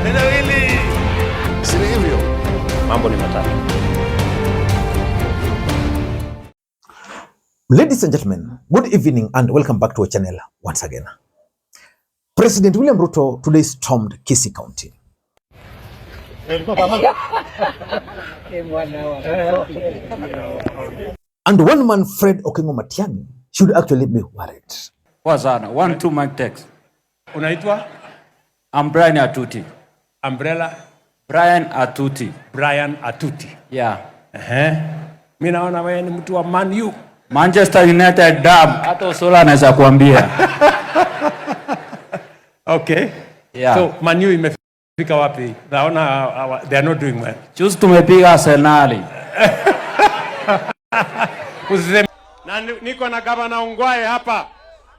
Neno hili si hivyo. Mambo ni matatu. Ladies and gentlemen, good evening and welcome back to our channel once again. President William Ruto today stormed Kisii County. And one man, Fred Matiang'i, should actually be worried. What's that? 1-2 mic text. Unaitwa? I'm Brian Atuti. Umbrella? Brian Atuti. Brian Atuti. Yeah. Mimi naona wewe ni mtu wa Man U. Manchester United dam. Hata Usola anaweza kuambia. Okay. Yeah. So Man U imefika wapi? Naona they are not doing well. Juzi tumepiga Arsenal. Na niko na gavana Ongwae hapa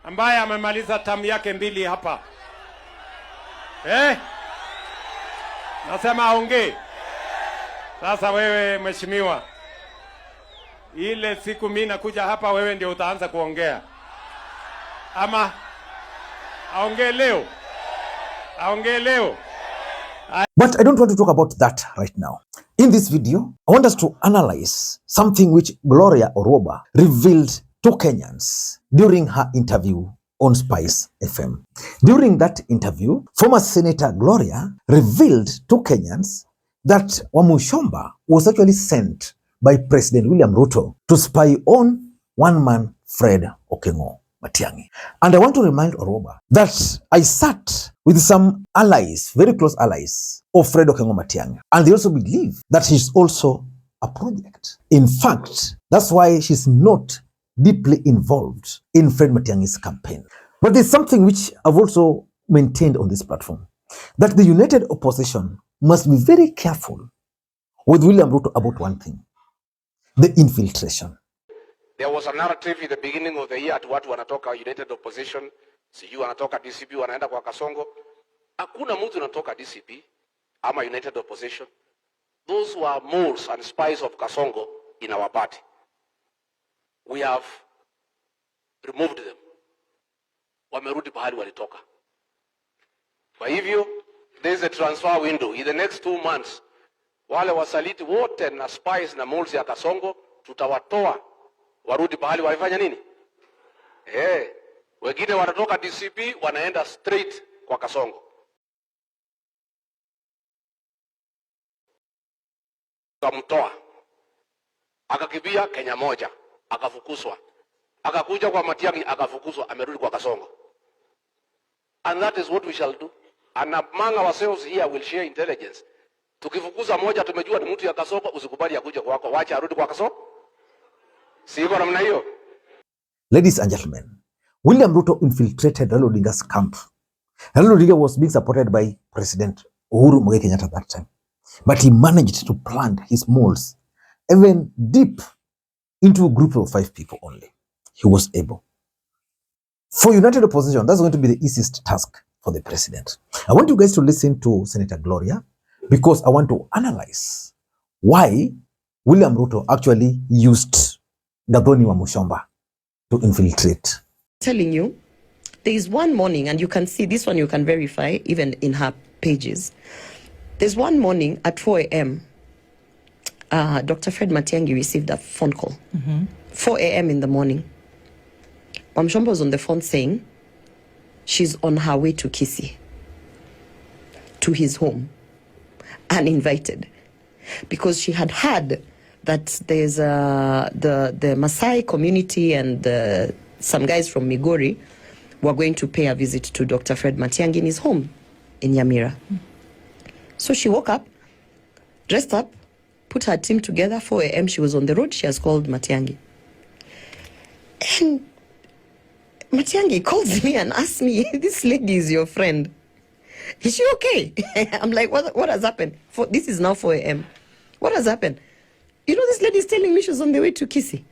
ambaye amemaliza tamu yake 2 hapa. Nasema aongee. Sasa wewe mheshimiwa, ile siku mimi nakuja hapa wewe ndio utaanza kuongea. Ama aongee leo. Aongee leo. But I don't want to talk about that right now. In this video, I want us to analyze something which Gloria Orwoba revealed to Kenyans during her interview on Spice FM. During that interview, former Senator Gloria revealed to Kenyans that Wamuchomba was actually sent by President William Ruto to spy on one man, Fred Matiang'i. And I want to remind Orwoba that I sat with some allies, very close allies of Fred Matiang'i, and they also believe that she's also a project. In fact, that's why she's not deeply involved in Fred Matiang'i's campaign. But there's something which I've also maintained on this platform, that the united opposition must be very careful with William Ruto about one thing: the infiltration. There was a narrative in the beginning of the year at watu wanatoka united opposition, sijui wanatoka DCP wanaenda kwa Kasongo. Hakuna mtu anatoka DCP ama united opposition. Those were moles and spies of Kasongo in our party. We have removed them. Wamerudi pahali walitoka. Kwa hivyo, there is a transfer window. In the next 2 months, wale wasaliti wote na spies na moles ya Kasongo, tutawatoa. Warudi pahali walifanya nini? Wengine wanatoka DCP wanaenda straight kwa Kasongo. Kamtoa. Akakimbia Kenya moja, akafukuzwa. Akakuja kwa Matiang'i akafukuzwa, amerudi kwa Kasongo. And that is what we shall do. And among ourselves here we'll share intelligence. Tukifukuza moja tumejua ni mtu ya Kasongo, usikubali akuje kwako, wacha arudi kwa Kasongo. Siko namna hiyo. Ladies and gentlemen, William Ruto infiltrated Raila Odinga's camp. Raila Odinga was being supported by President Uhuru Muigai Kenyatta at that time. But he managed to plant his moles even deep into a group of 5 people only. He was able. For united opposition, that's going to be the easiest task for the president. I want you guys to listen to Senator Gloria because I want to analyze why William Ruto actually used Gathoni Wamuchomba to infiltrate. Telling you, there is one morning, and you can see this one, you can verify even in her pages. There's one morning at 4 a.m. Dr. Fred Matiang'i received a phone call. 4 a.m. in the morning. Wamuchomba was on the phone saying she's on her way to Kisii, to his home, uninvited, because she had heard that there's the Maasai community and some guys from Migori were going to pay a visit to Dr. Fred Matiang'i in his home in Nyamira. So she woke up, dressed up, put her team together. 4 a.m. she was on the road. She has called Matiang'i. And Matiang'i calls me and asks me, this lady is your friend. Is she okay? I'm like, what has happened? This is now 4 a.m. What has happened? You know, this lady is telling me she's on the way to Kisii.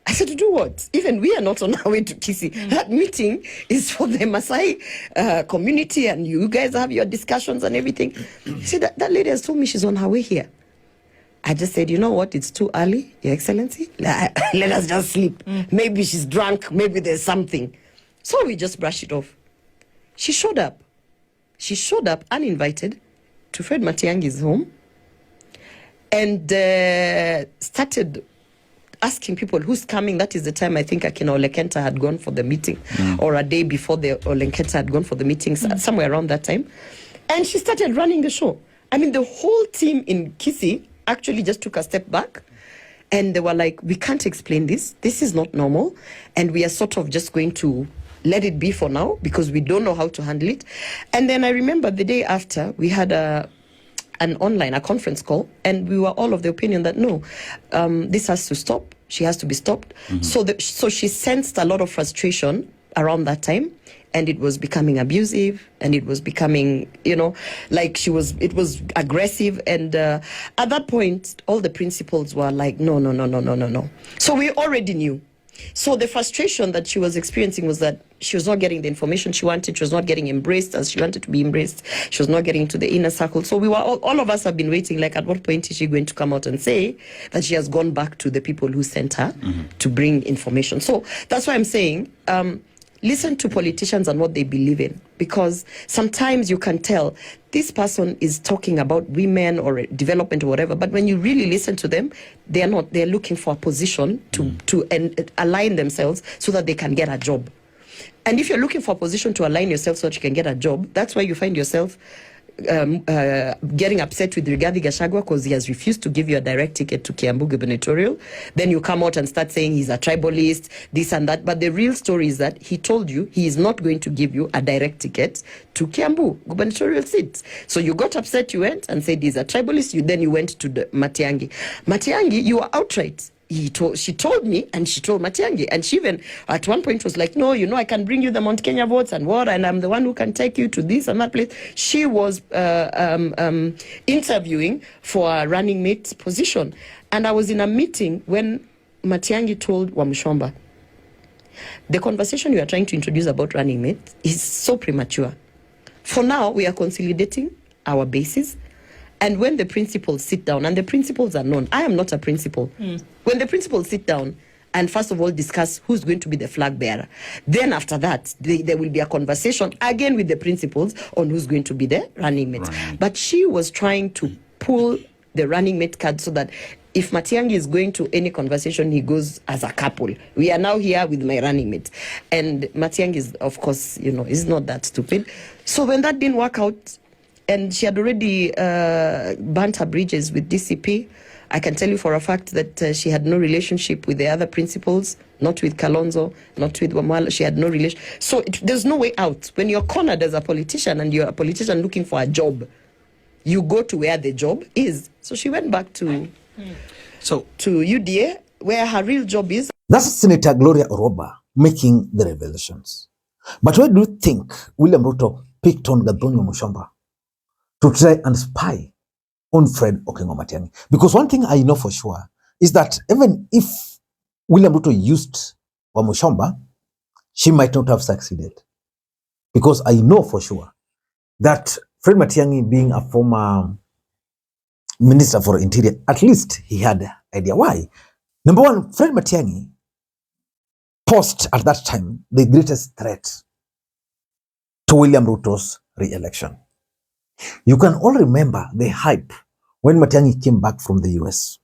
I said, to do what? Even we are not on our way to Kisii. That meeting is for the Maasai community, and you guys have your discussions and everything. She said, that lady has told me she's on her way here. I just said, you know what? It's too early, Your Excellency. Let us just sleep. Maybe she's drunk. Maybe there's something. So we just brushed it off. She showed up. She showed up uninvited to Fred Matiang'i's home and started asking people who's coming. That is the time I think Akina Olekenta had gone for the meeting, or a day before the Olekenta had gone for the meeting, somewhere around that time. And she started running the show. I mean, the whole team in Kisii actually just took a step back. And they were like, we can't explain this. This is not normal. And we are sort of just going to let it be for now because we don't know how to handle it. And then I remember the day after, we had a conference call, and we were all of the opinion that no, this has to stop. She has to be stopped. So she sensed a lot of frustration around that time, and it was becoming abusive, and it was becoming, like it was aggressive. And at that point, all the principals were like, no. So we already knew. So the frustration that she was experiencing was that she was not getting the information she wanted. She was not getting embraced as she wanted to be embraced. She was not getting into the inner circle. So we were all of us have been waiting, like, at what point is she going to come out and say that she has gone back to the people who sent her to bring information? So that's why I'm saying, listen to politicians and what they believe in, because sometimes you can tell this person is talking about women or development or whatever, but when you really listen to them, they're looking for a position to align themselves so that they can get a job. And if you're looking for a position to align yourself so that you can get a job, that's why you find yourself getting upset with Rigathi Gachagua because he has refused to give you a direct ticket to Kiambu gubernatorial. Then you come out and start saying he's a tribalist, this and that. But the real story is that he told you he is not going to give you a direct ticket to Kiambu gubernatorial seat. So you got upset, you went and said he's a tribalist. Then you went to the Matiang'i. Matiang'i, you were outright. She told me, and she told Matiang'i, and she even at one point was like, no, I can bring you the Mount Kenya votes and I'm the one who can take you to this and that place. She was interviewing for a running mate position. And I was in a meeting when Matiang'i told Wamuchomba, the conversation you are trying to introduce about running mate is so premature. For now, we are consolidating our bases. And when the principals sit down, and the principals are known, I am not a principal. When the principals sit down and first of all discuss who's going to be the flag bearer, then after that, there will be a conversation again with the principals on who's going to be the running mate. But she was trying to pull the running mate card so that if Matiang'i is going to any conversation, he goes as a couple. We are now here with my running mate. And Matiang'i is, of course, is not that stupid. So when that didn't work out, and she had already burnt her bridges with DCP, I can tell you for a fact that she had no relationship with the other principals, not with Kalonzo, not with Wamala. She had no relation. So there's no way out. When you're cornered as a politician and you're a politician looking for a job, you go to where the job is. So she went back to UDA, where her real job is. That's Senator Gloria Orwoba making the revelations. But why do you think William Ruto picked on Gathoni Wamuchomba to try and spy on Fred Matiang'i? Because one thing I know for sure is that even if William Ruto used Wamuchomba, she might not have succeeded. Because I know for sure that Fred Matiang'i, being a former Minister for Interior, at least he had an idea. Why? Number one, Fred Matiang'i posed at that time the greatest threat to William Ruto's re-election. You can all remember the hype when Matiang'i came back from the US.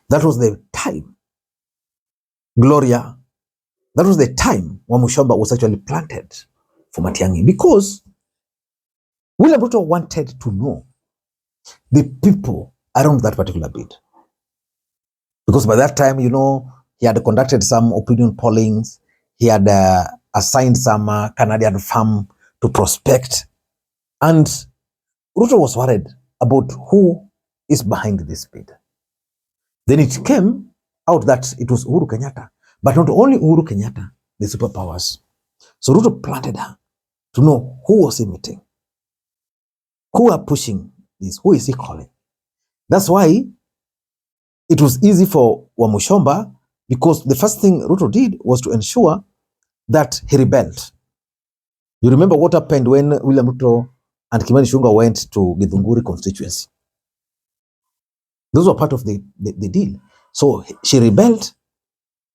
That was the time, Gloria, that was the time Wamuchomba was actually planted for Matiang'i, because William Ruto wanted to know the people around that particular bid. Because by that time, he had conducted some opinion pollings, he had assigned some Canadian firm to prospect. And Ruto was worried about who is behind this bid. Then it came out that it was Uhuru Kenyatta. But not only Uhuru Kenyatta, the superpowers. So Ruto planted her to know who was he meeting, who are pushing this, who is he calling. That's why it was easy for Wamuchomba, because the first thing Ruto did was to ensure that he rebelled. You remember what happened when William Ruto and Kimani Ichung'wah went to Githunguri constituency. Those were part of the deal. So she rebelled,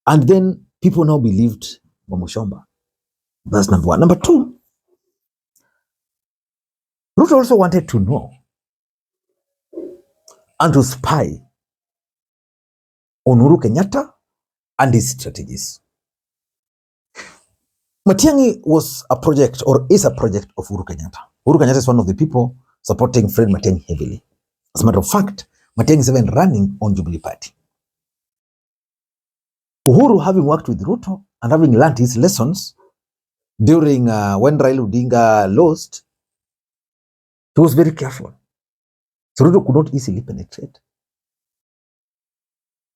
and then people now believed Wamuchomba. That's number one. Number two, Ruto also wanted to know and to spy on Uhuru Kenyatta and his strategies. Matiang'i was a project, or is a project, of Uhuru Kenyatta. Uhuru Kenyatta is one of the people supporting Fred Matiang'i heavily. As a matter of fact, Matiang'i is even running on Jubilee Party. Uhuru, having worked with Ruto and having learned his lessons during when Raila Odinga lost, he was very careful. So Ruto could not easily penetrate.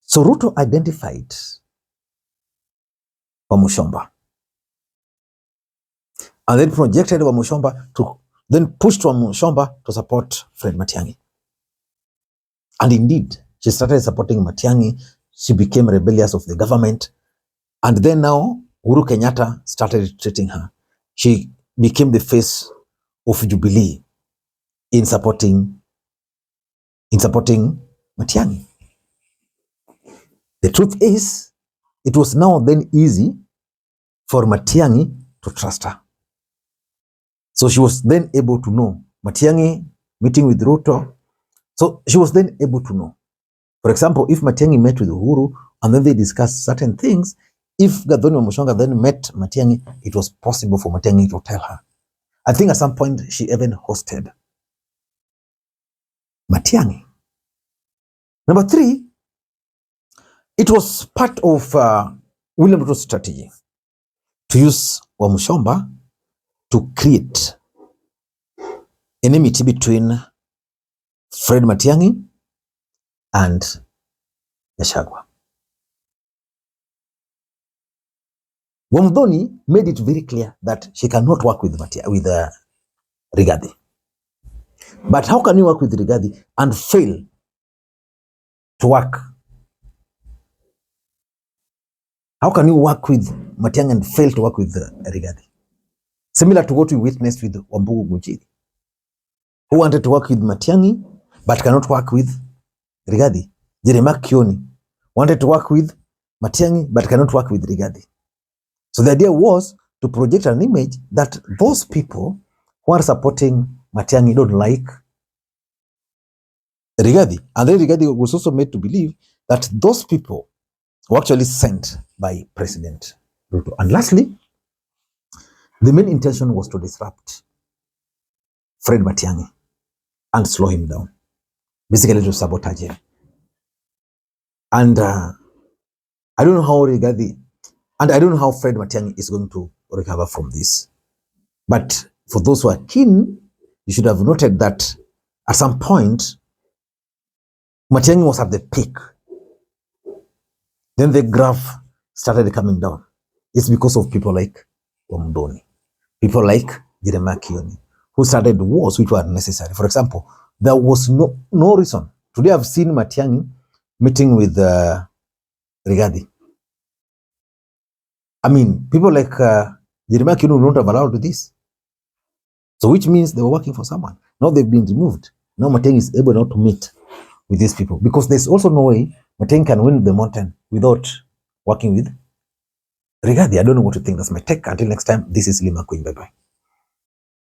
So Ruto identified Wamuchomba and then projected Wamuchomba to, then pushed Wamuchomba to support Fred Matiang'i. And indeed, she started supporting Matiang'i. She became rebellious of the government. And then now, Uhuru Kenyatta started treating her. She became the face of Jubilee in supporting Matiang'i. The truth is, it was now then easy for Matiang'i to trust her. So she was then able to know Matiang'i meeting with Ruto. So she was then able to know. For example, if Matiang'i met with Uhuru and then they discussed certain things, if Gathoni Wamuchomba then met Matiang'i, it was possible for Matiang'i to tell her. I think at some point she even hosted Matiang'i. Number 3, it was part of William Ruto's strategy to use Wamuchomba to create enmity between Fred Matiang'i and Gachagua. Gathoni made it very clear that she cannot work with Rigathi. But how can you work with Rigathi and fail to work? How can you work with Matiang'i and fail to work with Rigathi? Similar to what we witnessed with Wambugu Ngunjiri, who wanted to work with Matiang'i but cannot work with Rigathi. Jeremiah Kioni wanted to work with Matiang'i but cannot work with Rigathi. So the idea was to project an image that those people who are supporting Matiang'i don't like Rigathi. And then Rigathi was also made to believe that those people were actually sent by President Ruto. And lastly, the main intention was to disrupt Fred Matiang'i and slow him down. Basically to sabotage him. And I don't know how Rigathi, and I don't know how Fred Matiang'i is going to recover from this. But for those who are keen, you should have noted that at some point, Matiang'i was at the peak. Then the graph started coming down. It's because of people like Gathoni, people like Jeremiah Kioni, who started wars which were necessary. For example, there was no reason. Today I've seen Matiang'i meeting with Rigathi. I mean, people like Jeremiah Kioni would not have allowed this. So which means they were working for someone. Now they've been removed. Now Matiang'i is able now to meet with these people, because there's also no way Matiang'i can win the mountain without working with Rigathi. I don't know what to think. That's my take. Until next time, this is Lima Queen. Bye-bye.